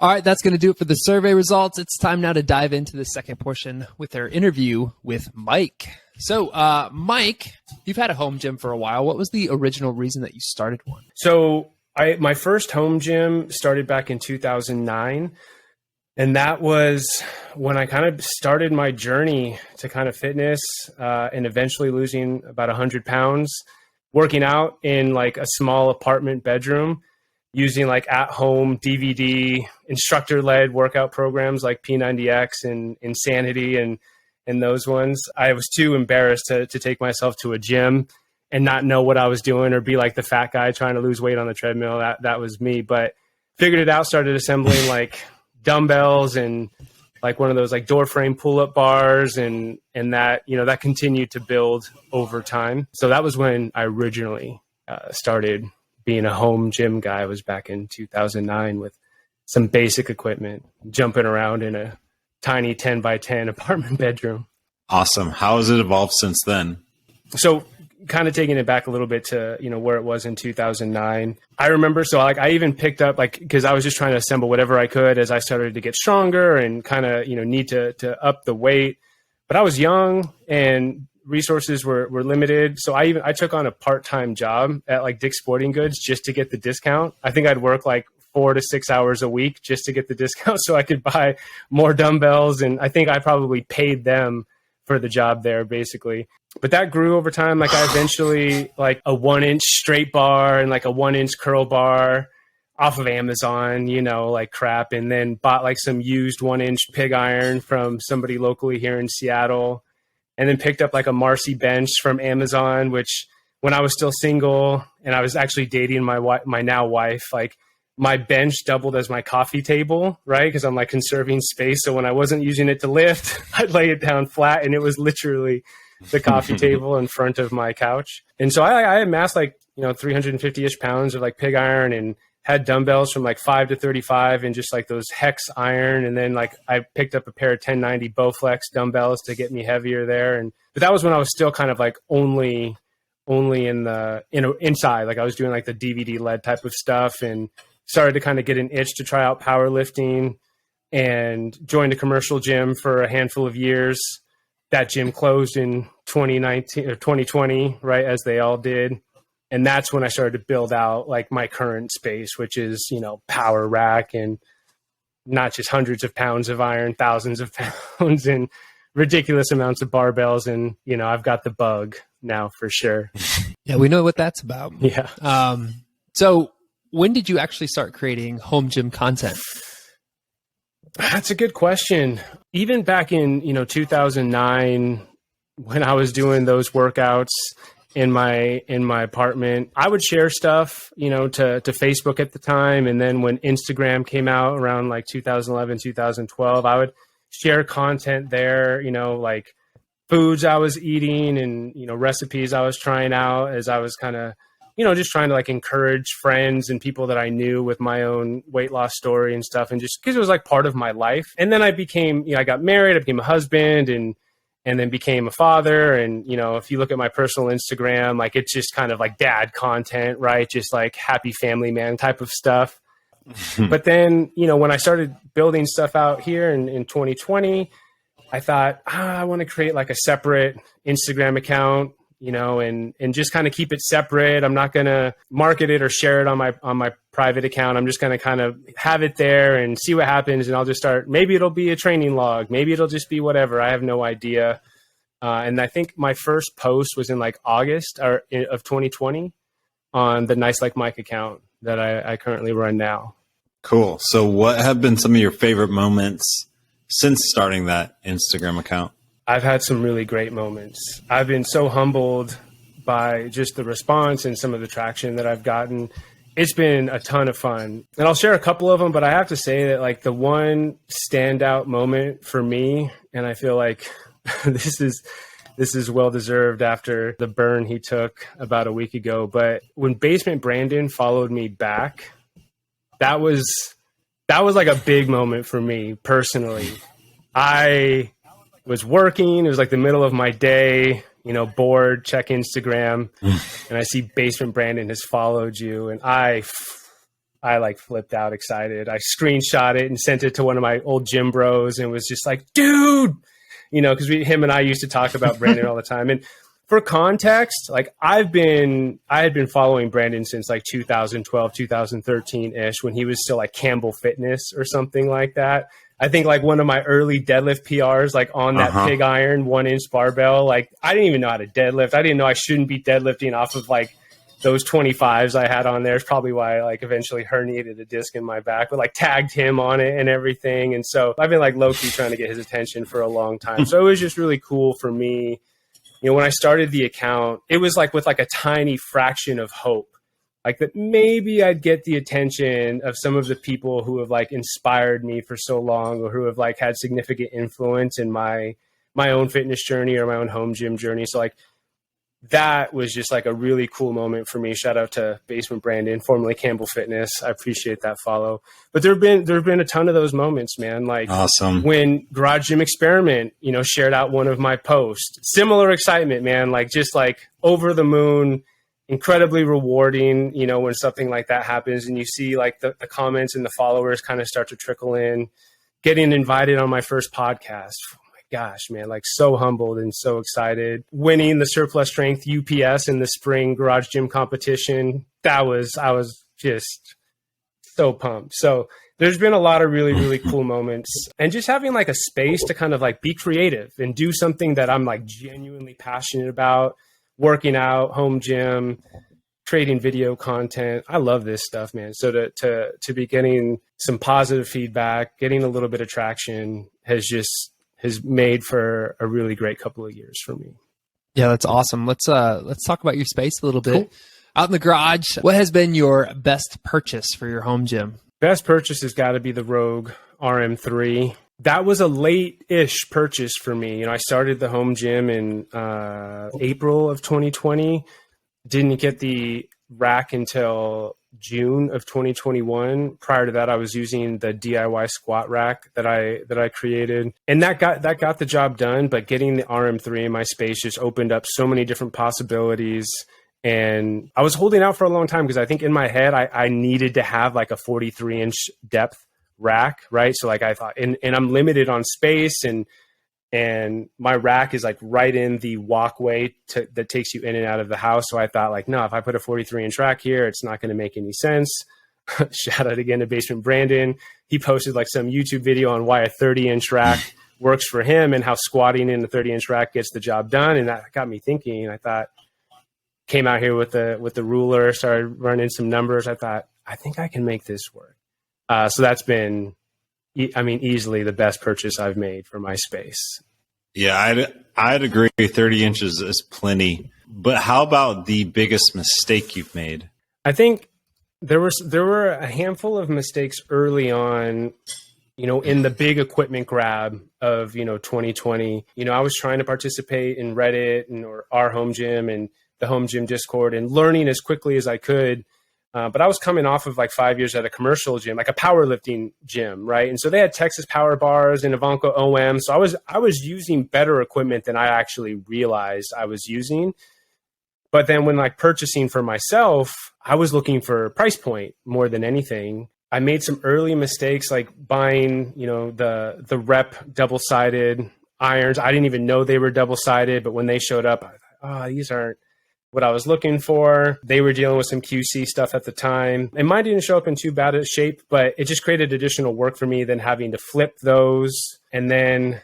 All right, that's going to do it for the survey results. It's time now to dive into the second portion with our interview with Mike. So, Mike, you've had a home gym for a while. What was the original reason that you started one? So my first home gym started back in 2009. And that was when I kind of started my journey to kind of fitness and eventually losing about 100 pounds, working out in like a small apartment bedroom, using like at-home DVD instructor-led workout programs like P90X and Insanity and those ones. I was too embarrassed to take myself to a gym and not know what I was doing or be like the fat guy trying to lose weight on the treadmill. That was me, but figured it out, started assembling like dumbbells and like one of those like door frame pull-up bars and that, you know, that continued to build over time. So that was when I originally started being a home gym guy. Was back in 2009 with some basic equipment, jumping around in a tiny 10 by 10 apartment bedroom. Awesome. How has it evolved since then? So kind of taking it back a little bit to, you know, where it was in 2009. I remember, so like I even picked up like, cause I was just trying to assemble whatever I could as I started to get stronger and kind of, you know, need to up the weight, but I was young and resources were limited. So I took on a part-time job at like Dick's Sporting Goods just to get the discount. I think I'd work like 4 to 6 hours a week just to get the discount so I could buy more dumbbells. And I think I probably paid them for the job there basically. But that grew over time. Like I eventually like a 1-inch straight bar and like a 1-inch curl bar off of Amazon, you know, like crap. And then bought like some used 1-inch pig iron from somebody locally here in Seattle. And then picked up like a Marcy bench from Amazon, which when I was still single and I was actually dating my now wife, like my bench doubled as my coffee table, right? Because I'm like conserving space. So when I wasn't using it to lift, I'd lay it down flat and it was literally the coffee table in front of my couch. And so I amassed like, you know, 350-ish pounds of like pig iron and had dumbbells from like 5 to 35 and just like those hex iron. And then like I picked up a pair of 1090 Bowflex dumbbells to get me heavier there. But that was when I was still kind of like only in the, you know, inside, like I was doing like the DVD led type of stuff and started to kind of get an itch to try out powerlifting and joined a commercial gym for a handful of years. That gym closed in 2019 or 2020, right? As they all did. And that's when I started to build out like my current space, which is, you know, power rack and not just hundreds of pounds of iron, thousands of pounds and ridiculous amounts of barbells. And, you know, I've got the bug now for sure. Yeah, we know what that's about. Yeah. So when did you actually start creating home gym content? That's a good question. Even back in, you know, 2009, when I was doing those workouts in my apartment, I would share stuff, you know, to Facebook at the time. And then when Instagram came out around like 2011, 2012, I would share content there, you know, like foods I was eating and, you know, recipes I was trying out as I was kind of, you know, just trying to like encourage friends and people that I knew with my own weight loss story and stuff. And just because it was like part of my life. And then I became, you know, I got married, I became a husband and then became a father. And, you know, if you look at my personal Instagram, like it's just kind of like dad content, right? Just like happy family man type of stuff. But then, you know, when I started building stuff out here in 2020, I thought, I want to create like a separate Instagram account, you know, and just kind of keep it separate. I'm not going to market it or share it on my private account. I'm just going to kind of have it there and see what happens. And I'll just start, maybe it'll be a training log. Maybe it'll just be whatever. I have no idea. And I think my first post was in like August of 2020 on the Nice Like Mike account that I currently run now. Cool. So what have been some of your favorite moments since starting that Instagram account? I've had some really great moments. I've been so humbled by just the response and some of the traction that I've gotten. It's been a ton of fun. And I'll share a couple of them, but I have to say that like the one standout moment for me, and I feel like this is well-deserved after the burn he took about a week ago, but when Basement Brandon followed me back, that was like a big moment for me personally. I was working. It was like the middle of my day, you know, bored, check Instagram, and I see Basement Brandon has followed you. And I I like flipped out excited. I screenshot it and sent it to one of my old gym bros and was just like, dude, because him and I used to talk about Brandon all the time. And for context, like I had been following Brandon since like 2012, 2013 ish, when he was still like Campbell Fitness or something like that. I think like one of my early deadlift PRs, like on that pig iron 1-inch barbell, like I didn't even know how to deadlift. I didn't know I shouldn't be deadlifting off of like those 25s I had on there. Is probably why I like eventually herniated a disc in my back, but like tagged him on it and everything. And so I've been like low-key trying to get his attention for a long time. So it was just really cool for me. When I started the account, it was like with like a tiny fraction of hope, like that maybe I'd get the attention of some of the people who have like inspired me for so long, or who have like had significant influence in my own fitness journey or my own home gym journey. So like that was just like a really cool moment for me. Shout out to Basement Brandon, formerly Campbell Fitness. I appreciate that follow. But there have been a ton of those moments, man. Like awesome. When Garage Gym Experiment, shared out one of my posts. Similar excitement, man. Like just like over the moon, incredibly rewarding, when something like that happens and you see like the comments and the followers kind of start to trickle in. Getting invited on my first podcast. Gosh, man, like so humbled and so excited. Winning the surplus strength UPS in the spring garage gym competition. I was just so pumped. So there's been a lot of really, really cool moments, and just having like a space to kind of like be creative and do something that I'm like genuinely passionate about, working out, home gym, creating video content. I love this stuff, man. So to be getting some positive feedback, getting a little bit of traction has made for a really great couple of years for me. Yeah, that's awesome. Let's talk about your space a little bit. Cool. Out in the garage, what has been your best purchase for your home gym? Best purchase has got to be the Rogue RM3. That was a late-ish purchase for me. I started the home gym in April of 2020. Didn't get the rack until June of 2021. Prior to that, I was using the DIY squat rack that I created, and that got the job done. But getting the RM3 in my space just opened up so many different possibilities. And I was holding out for a long time because I think in my head I needed to have like a 43-inch depth rack, right? So like I thought, and I'm limited on space, and my rack is like right in the walkway that takes you in and out of the house. So I thought like, no, if I put a 43-inch rack here, it's not going to make any sense. Shout out again to Basement Brandon. He posted like some YouTube video on why a 30-inch rack works for him and how squatting in the 30-inch rack gets the job done. And that got me thinking. And I thought, came out here with the ruler, started running some numbers. I thought, I think I can make this work. So that's been, easily the best purchase I've made for my space. Yeah, I'd agree. 30 inches is plenty. But how about the biggest mistake you've made? I think there were a handful of mistakes early on, in the big equipment grab of, 2020. I was trying to participate in Reddit or our home gym and the home gym Discord and learning as quickly as I could. But I was coming off of like 5 years at a commercial gym, like a powerlifting gym, right? And so they had Texas Power Bars and Ivanko OM. So I was using better equipment than I actually realized I was using. But then when like purchasing for myself, I was looking for price point more than anything. I made some early mistakes like buying, the Rep double-sided irons. I didn't even know they were double-sided, but when they showed up, I thought, these aren't what I was looking for. They were dealing with some QC stuff at the time. And mine didn't show up in too bad a shape, but it just created additional work for me than having to flip those. And then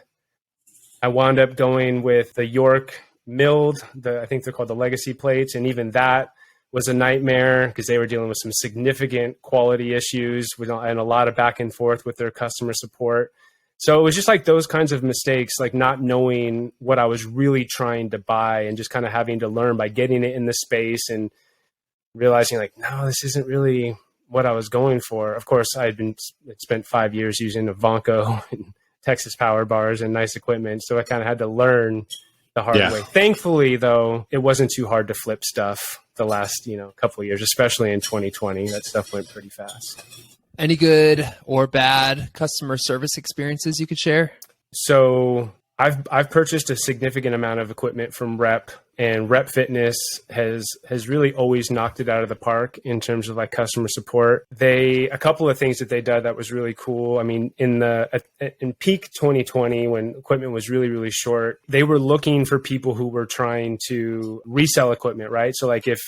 I wound up going with the York milled, I think they're called the Legacy plates. And even that was a nightmare because they were dealing with some significant quality issues and a lot of back and forth with their customer support. So it was just like those kinds of mistakes, like not knowing what I was really trying to buy and just kind of having to learn by getting it in the space and realizing like, no, this isn't really what I was going for. Of course, I'd spent 5 years using Ivanko and Texas Power Bars and nice equipment. So I kind of had to learn the hard way. Thankfully, though, it wasn't too hard to flip stuff the last, couple of years, especially in 2020. That stuff went pretty fast. Any good or bad customer service experiences you could share? So I've purchased a significant amount of equipment from Rep and Rep Fitness has really always knocked it out of the park in terms of like customer support. A couple of things that they did that was really cool. I mean, in peak 2020, when equipment was really, really short, they were looking for people who were trying to resell equipment, right? So like if,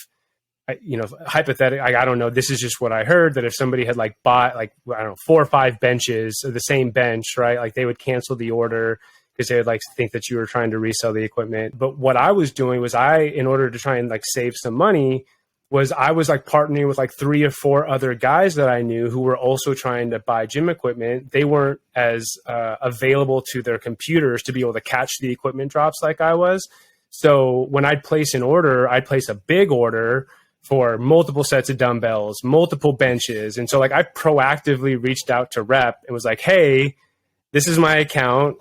hypothetically, I don't know, this is just what I heard, that if somebody had like bought like, I don't know, 4 or 5 benches of the same bench, right? Like they would cancel the order because they would like think that you were trying to resell the equipment. But what I was doing was in order to try and like save some money, I was like partnering with like 3 or 4 other guys that I knew who were also trying to buy gym equipment. They weren't as available to their computers to be able to catch the equipment drops like I was. So when I'd place an order, I'd place a big order for multiple sets of dumbbells, multiple benches. And so like I proactively reached out to Rep and was like, hey, this is my account.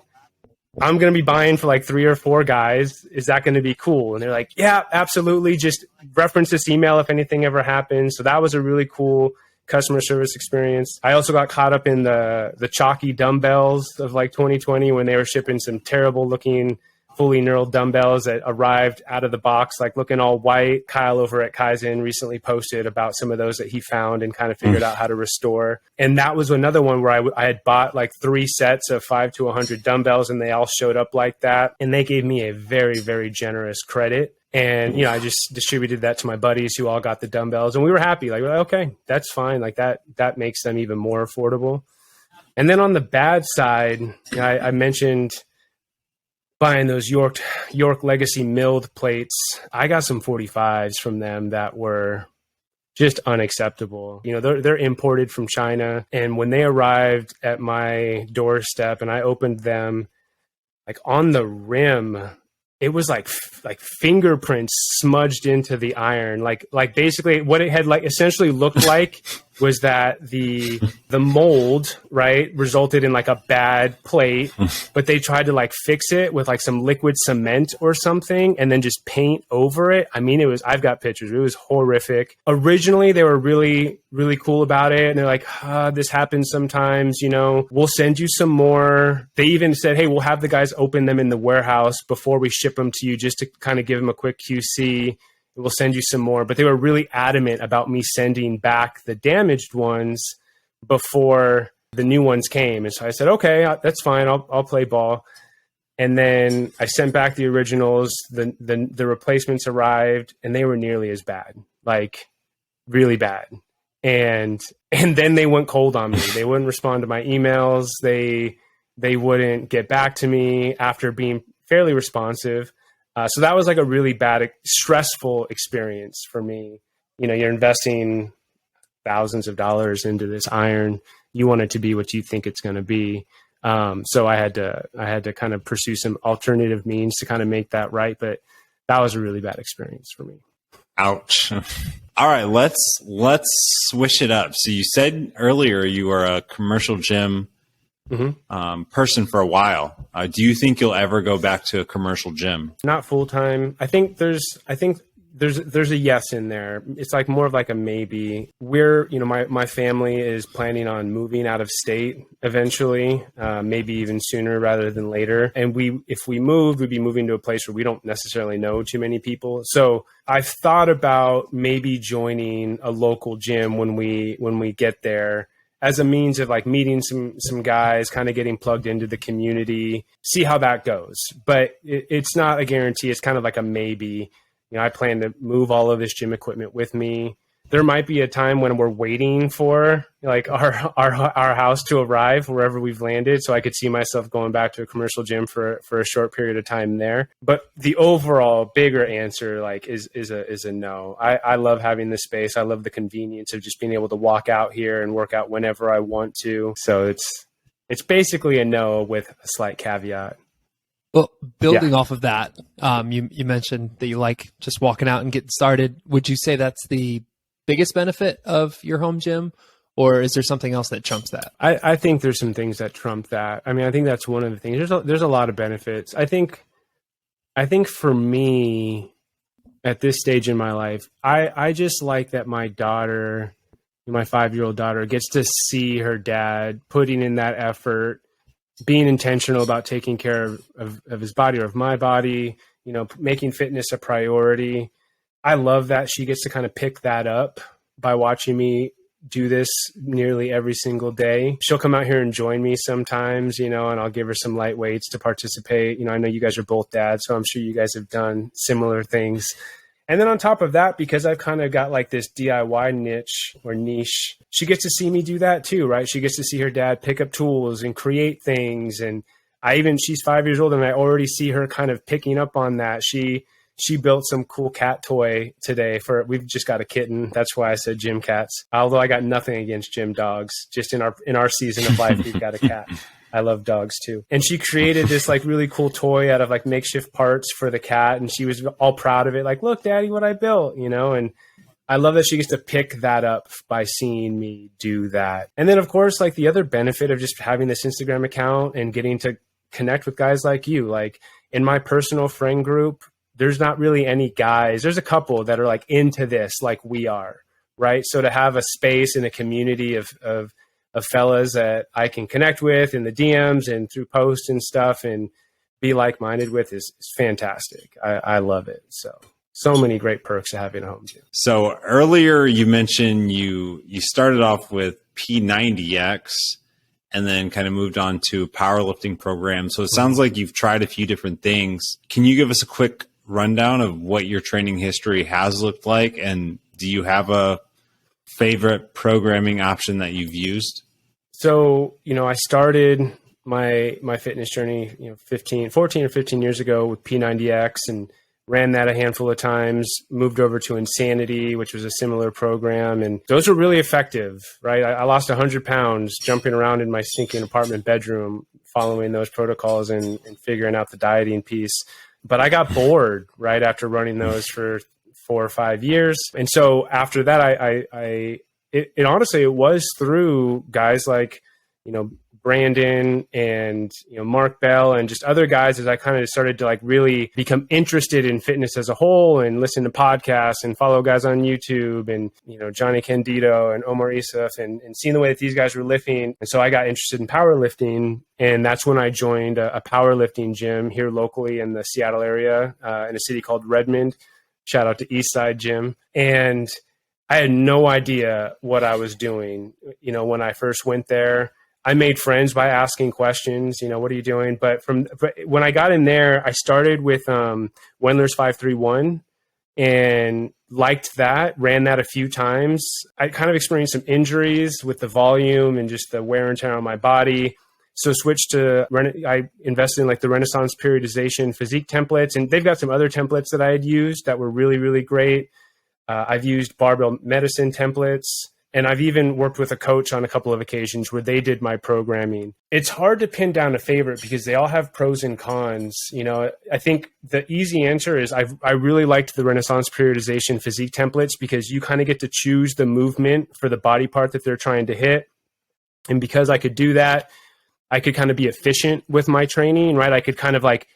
I'm going to be buying for like 3 or 4 guys. Is that going to be cool? And they're like, yeah, absolutely. Just reference this email if anything ever happens. So that was a really cool customer service experience. I also got caught up in the chalky dumbbells of like 2020 when they were shipping some terrible looking fully knurled dumbbells that arrived out of the box, like looking all white. Kyle over at Kaizen recently posted about some of those that he found and kind of figured out how to restore. And that was another one where I had bought like 3 sets of 5 to 100 dumbbells and they all showed up like that. And they gave me a very, very generous credit. And, I just distributed that to my buddies who all got the dumbbells and we were happy. Like, okay, that's fine. Like that makes them even more affordable. And then on the bad side, I mentioned buying those York Legacy milled plates. I got some 45s from them that were just unacceptable. They're imported from China. And when they arrived at my doorstep and I opened them, like on the rim, it was like fingerprints smudged into the iron. Like basically what it had like essentially looked like was that the mold, right, resulted in like a bad plate, but they tried to like fix it with like some liquid cement or something and then just paint over it. I mean, I've got pictures. It was horrific. Originally, they were really, really cool about it. And they're like, this happens sometimes, we'll send you some more. They even said, hey, we'll have the guys open them in the warehouse before we ship them to you just to kind of give them a quick QC. We'll send you some more. But they were really adamant about me sending back the damaged ones before the new ones came. And so I said, okay, that's fine. I'll play ball. And then I sent back the originals. The replacements arrived and they were nearly as bad, like really bad. And then they went cold on me. They wouldn't respond to my emails. They wouldn't get back to me after being fairly responsive. So that was like a really bad, stressful experience for me. You're investing thousands of dollars into this iron. You want it to be what you think it's going to be. So I had to kind of pursue some alternative means to kind of make that right. But that was a really bad experience for me. Ouch. All right, let's switch it up. So you said earlier you were a commercial gym person for a while. Do you think you'll ever go back to a commercial gym? Not full time. I think there's a yes in there. It's like more of like a maybe. My family is planning on moving out of state eventually, maybe even sooner rather than later. And if we moved, we'd be moving to a place where we don't necessarily know too many people. So I've thought about maybe joining a local gym when we get there, as a means of like meeting some guys, kind of getting plugged into the community, see how that goes. But it's not a guarantee. It's kind of like a maybe. I plan to move all of this gym equipment with me. There might be a time when we're waiting for like our house to arrive wherever we've landed. So I could see myself going back to a commercial gym for a short period of time there. But the overall bigger answer like is a no. I love having this space. I love the convenience of just being able to walk out here and work out whenever I want to. So it's basically a no with a slight caveat. Well, building off of that, you mentioned that you like just walking out and getting started. Would you say that's the biggest benefit of your home gym, or is there something else that trumps that? I think there's some things that trump that. I mean, I think that's one of the things. There's a lot of benefits. I think for me at this stage in my life, I just like that my daughter, my 5-year-old daughter, gets to see her dad putting in that effort being intentional about taking care of his body or of my body, making fitness a priority. I love that she gets to kind of pick that up by watching me do this nearly every single day. She'll come out here and join me sometimes, and I'll give her some light weights to participate. I know you guys are both dads, so I'm sure you guys have done similar things. And then on top of that, because I've kind of got like this DIY niche, she gets to see me do that too, right? She gets to see her dad pick up tools and create things. And she's 5 years old and I already see her kind of picking up on that. She built some cool cat toy today we've just got a kitten. That's why I said gym cats. Although I got nothing against gym dogs, just in our season of life, we've got a cat. I love dogs too. And she created this like really cool toy out of like makeshift parts for the cat. And she was all proud of it. Like, look, Daddy, what I built, and I love that she gets to pick that up by seeing me do that. And then of course, like the other benefit of just having this Instagram account and getting to connect with guys like you, like in my personal friend group, there's not really any guys. There's a couple that are like into this, like we are, right? So to have a space and a community of fellas that I can connect with in the DMs and through posts and stuff and be like-minded with is fantastic. I love it. So many great perks of having a home gym. So earlier you mentioned you started off with P90X and then kind of moved on to a powerlifting program. So it sounds like you've tried a few different things. Can you give us a quick rundown of what your training history has looked like? And do you have a favorite programming option that you've used? So, I started my fitness journey, 14 or 15 years ago with P90X and ran that a handful of times, moved over to Insanity, which was a similar program. And those were really effective, right? I lost 100 pounds jumping around in my stinking apartment bedroom, following those protocols and figuring out the dieting piece. But I got bored right after running those for 4 or 5 years. And so after that, it honestly, it was through guys like, Brandon and, Mark Bell and just other guys as I kind of started to like really become interested in fitness as a whole and listen to podcasts and follow guys on YouTube and, Johnny Candido and Omar Isuf and seeing the way that these guys were lifting. And so I got interested in powerlifting. And that's when I joined a powerlifting gym here locally in the Seattle area in a city called Redmond. Shout out to Eastside Gym. And I had no idea what I was doing. When I first went there, I made friends by asking questions, what are you doing? But when I got in there, I started with Wendler's 531 and liked that, ran that a few times. I kind of experienced some injuries with the volume and just the wear and tear on my body. So I invested in like the Renaissance periodization physique templates, and they've got some other templates that I had used that were really, really great. I've used barbell medicine templates, and I've even worked with a coach on a couple of occasions where they did my programming. It's hard to pin down a favorite because they all have pros and cons. I think the easy answer is I really liked the Renaissance periodization physique templates because you kind of get to choose the movement for the body part that they're trying to hit. And because I could do that, I could kind of be efficient with my training, right? I could kind of like,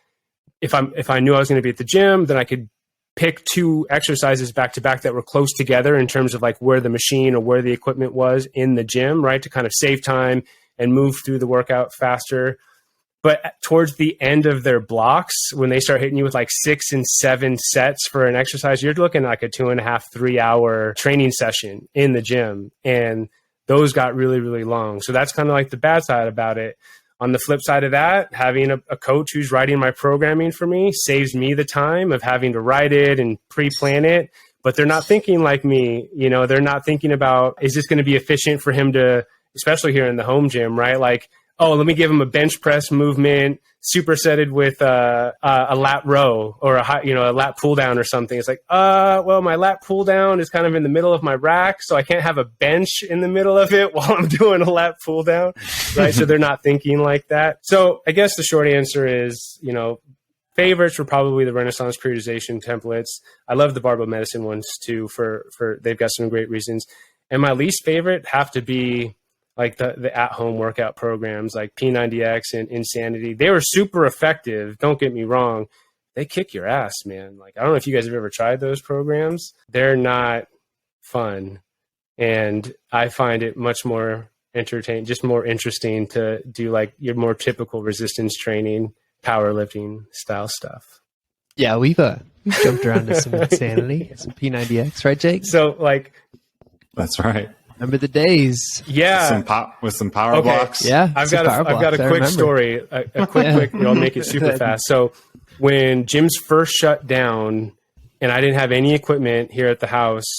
if I knew I was going to be at the gym, then I could pick 2 exercises back to back that were close together in terms of like where the machine or where the equipment was in the gym, right? To kind of save time and move through the workout faster. But towards the end of their blocks, when they start hitting you with like 6 and 7 sets for an exercise, you're looking at like a 2.5, 3 hour training session in the gym. And those got really, really long. So that's kind of like the bad side about it. On the flip side of that, having a coach who's writing my programming for me saves me the time of having to write it and pre-plan it, but they're not thinking like me. They're not thinking about, is this going to be efficient for him to, especially here in the home gym, right? Like, oh, let me give him a bench press movement supersetted with a lat row or a lat pull down or something. It's like, well, my lat pull down is kind of in the middle of my rack, so I can't have a bench in the middle of it while I'm doing a lat pull down, right? So they're not thinking like that. So I guess the short answer is, favorites were probably the Renaissance periodization templates. I love the barbell medicine ones too for they've got some great reasons. And my least favorite have to be like the at-home workout programs like P90X and Insanity. They were super effective. Don't get me wrong. They kick your ass, man. Like, I don't know if you guys have ever tried those programs. They're not fun. And I find it much more just more interesting to do like your more typical resistance training, powerlifting style stuff. Yeah, we've jumped around to some insanity, some P90X, right, Jake? So like, That's right. Remember the days? yeah, With some power blocks. Yeah, I've some got power a blocks, I quick remember. story, a quick, I'll make it super fast. So when gyms first shut down and I didn't have any equipment here at the house,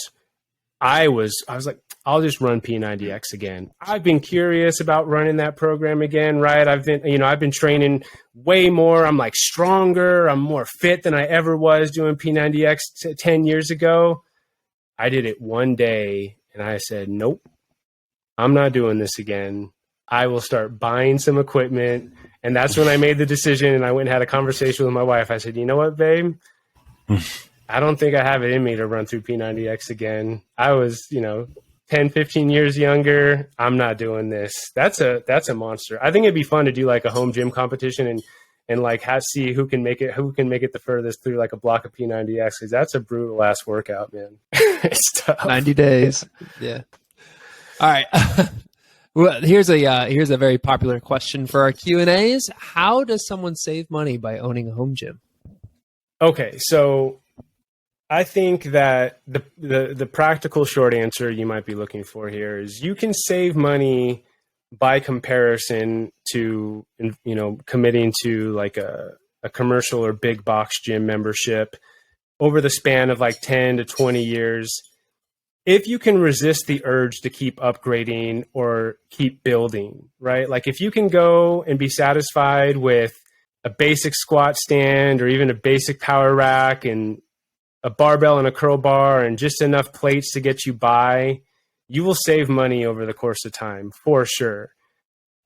I was like, I'll just run P90X again. I've been curious about running that program again, right? I've been training way more. I'm like stronger. I'm more fit than I ever was doing P90X 10 years ago. I did it one day and I said, nope, I'm not doing this again. I will start buying some equipment. And that's when I made the decision and I went and had a conversation with my wife. I said, you know what, babe? I don't think I have it in me to run through P90X again. I was, 10, 15 years younger. I'm not doing this. That's a monster. I think it'd be fun to do like a home gym competition and like see who can make it the furthest through like a block of P90X, because that's a brutal ass workout, man. It's tough. 90 days. Yeah. All right. Well, here's a very popular question for our Q&As. How does someone save money by owning a home gym? Okay, so I think that the practical short answer you might be looking for here is you can save money by comparison to, committing to like a commercial or big box gym membership over the span of like 10 to 20 years. If you can resist the urge to keep upgrading or keep building, right? Like if you can go and be satisfied with a basic squat stand or even a basic power rack and a barbell and a curl bar and just enough plates to get you by, you will save money over the course of time for sure.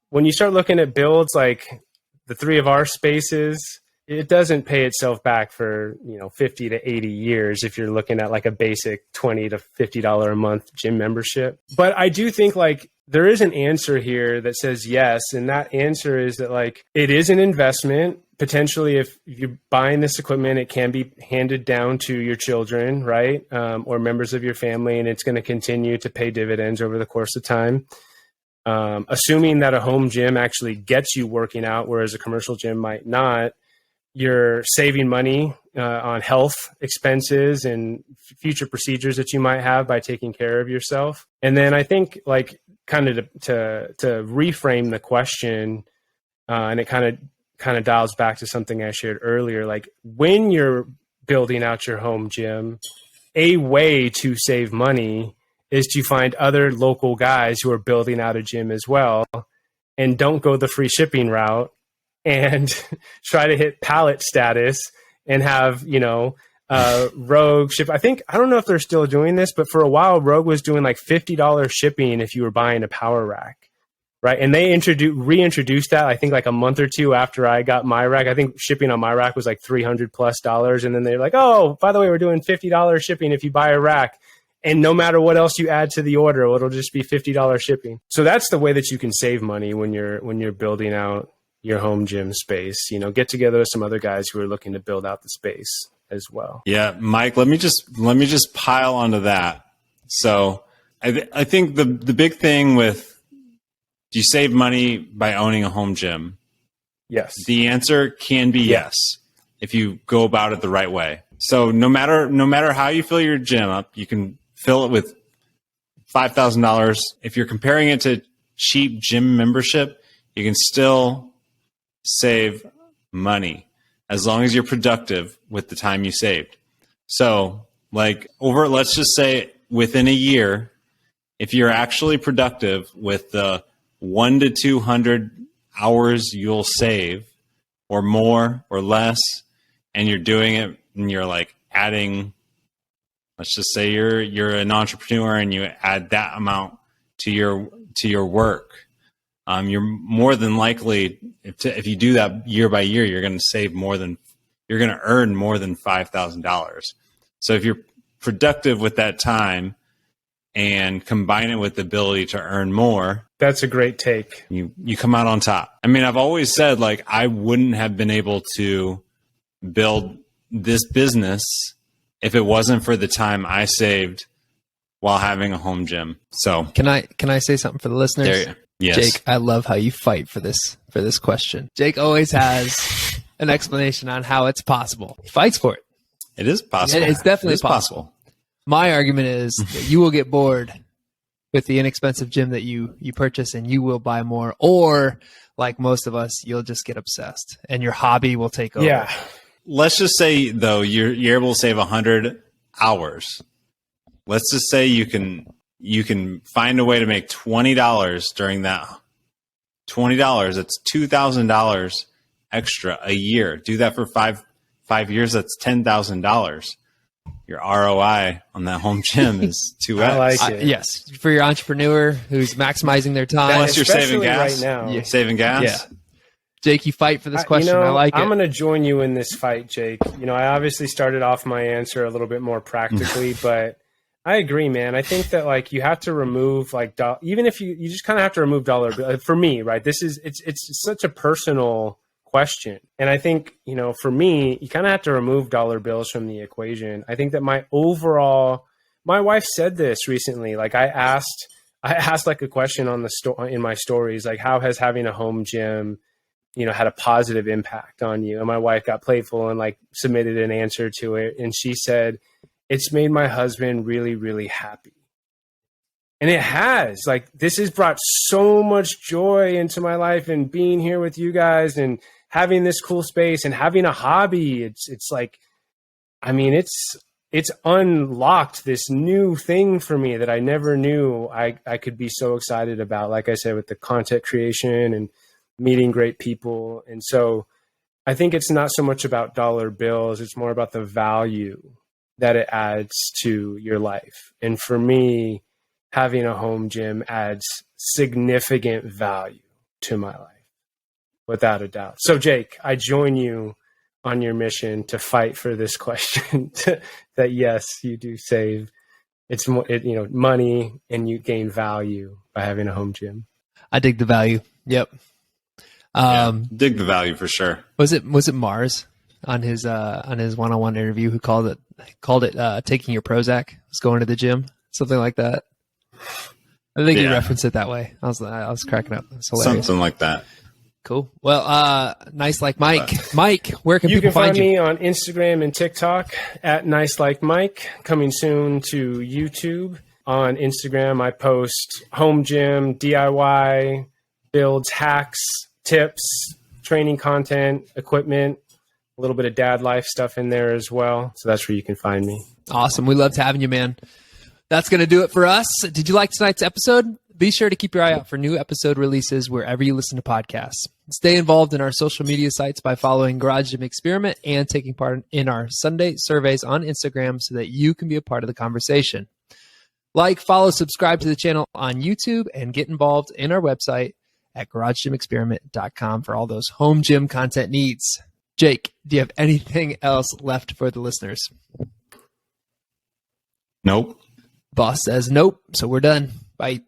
When you start looking at builds like the three of our spaces, it doesn't pay itself back for 50 to 80 years if you're looking at like a basic $20 to $50 a month gym membership. But I do think like there is an answer here that says yes, and that answer is that like it is an investment. Potentially, if you're buying this equipment, it can be handed down to your children, right, or members of your family, and it's going to continue to pay dividends over the course of time. Assuming that a home gym actually gets you working out, whereas a commercial gym might not, you're saving money on health expenses and future procedures that you might have by taking care of yourself. And then I think like kind of to reframe the question, and it kind of dials back to something I shared earlier. Like when you're building out your home gym, a way to save money is to find other local guys who are building out a gym as well, and don't go the free shipping route and try to hit pallet status and have, Rogue ship. I don't know if they're still doing this, but for a while, Rogue was doing like $50 shipping if you were buying a power rack, right? And they reintroduced that, I think like a month or two after I got my rack. I think shipping on my rack was like $300+. And then they're like, oh, by the way, we're doing $50 shipping if you buy a rack. And no matter what else you add to the order, it'll just be $50 shipping. So that's the way that you can save money when you're building out your home gym space. Get together with some other guys who are looking to build out the space as well. Yeah, Mike, let me just pile onto that. So I think the big thing with, do you save money by owning a home gym? Yes. The answer can be yes if you go about it the right way. So no matter how you fill your gym up, you can fill it with $5,000. If you're comparing it to cheap gym membership, you can still save money as long as you're productive with the time you saved. So like let's just say within a year, if you're actually productive with the 1 to 200 hours you'll save or more or less, and you're doing it and you're like adding, let's just say you're an entrepreneur and you add that amount to your work. You're more than likely, if you do that year by year, you're going to earn more than $5,000. So if you're productive with that time and combine it with the ability to earn more, that's a great take. You come out on top. I mean, I've always said like I wouldn't have been able to build this business if it wasn't for the time I saved while having a home gym. So Can I say something for the listeners? yes. Jake, I love how you fight for this question. Jake always has an explanation on how it's possible. He fights for it. It is possible. It's definitely It is possible. My argument is that you will get bored with the inexpensive gym that you purchase, and you will buy more, or like most of us, you'll just get obsessed and your hobby will take over. Yeah. Let's just say though you're able to save 100 hours. Let's just say you can find a way to make $20 during that. $20, that's $2,000 extra a year. Do that for five years, that's $10,000. Your ROI on that home gym is 2x. I like it. Yes, for your entrepreneur who's maximizing their time. Plus you're saving Especially gas. right now. You're saving gas. Yeah. Jake, you fight for this question. I like it. I'm going to join you in this fight, Jake. I obviously started off my answer a little bit more practically, but I agree, man. I think that like you have to remove like even if you just kind of have to remove dollar for me, right? It's such a personal question. And I think, for me, you kind of have to remove dollar bills from the equation. I think that my wife said this recently. Like I asked like a question on in my stories, like how has having a home gym, had a positive impact on you? And my wife got playful and like submitted an answer to it. And she said, it's made my husband really, really happy. And it has. Like, this has brought so much joy into my life, and being here with you guys and having this cool space and having a hobby. It's like, I mean, it's unlocked this new thing for me that I never knew I could be so excited about. Like I said, with the content creation and meeting great people. And so I think it's not so much about dollar bills. It's more about the value that it adds to your life. And for me, having a home gym adds significant value to my life, without a doubt. So Jake, I join you on your mission to fight for this question that yes, you do save money and you gain value by having a home gym. I dig the value. Yep. Dig the value for sure. Was it Mars on his one-on-one interview who called it taking your Prozac? Was going to the gym, something like that. I think he referenced it that way. I was cracking up. It's hilarious. Something like that. Cool. Well, Nice Like Mike. Mike, where can people find you? You can find me on Instagram and TikTok at Nice Like Mike. Coming soon to YouTube. On Instagram, I post home gym, DIY, builds, hacks, tips, training content, equipment, a little bit of dad life stuff in there as well. So that's where you can find me. Awesome. We loved having you, man. That's going to do it for us. Did you like tonight's episode? Be sure to keep your eye out for new episode releases wherever you listen to podcasts. Stay involved in our social media sites by following Garage Gym Experiment and taking part in our Sunday surveys on Instagram so that you can be a part of the conversation. Like, follow, subscribe to the channel on YouTube, and get involved in our website at garagegymexperiment.com for all those home gym content needs. Jake, do you have anything else left for the listeners? Nope. Boss says nope, so we're done. Bye.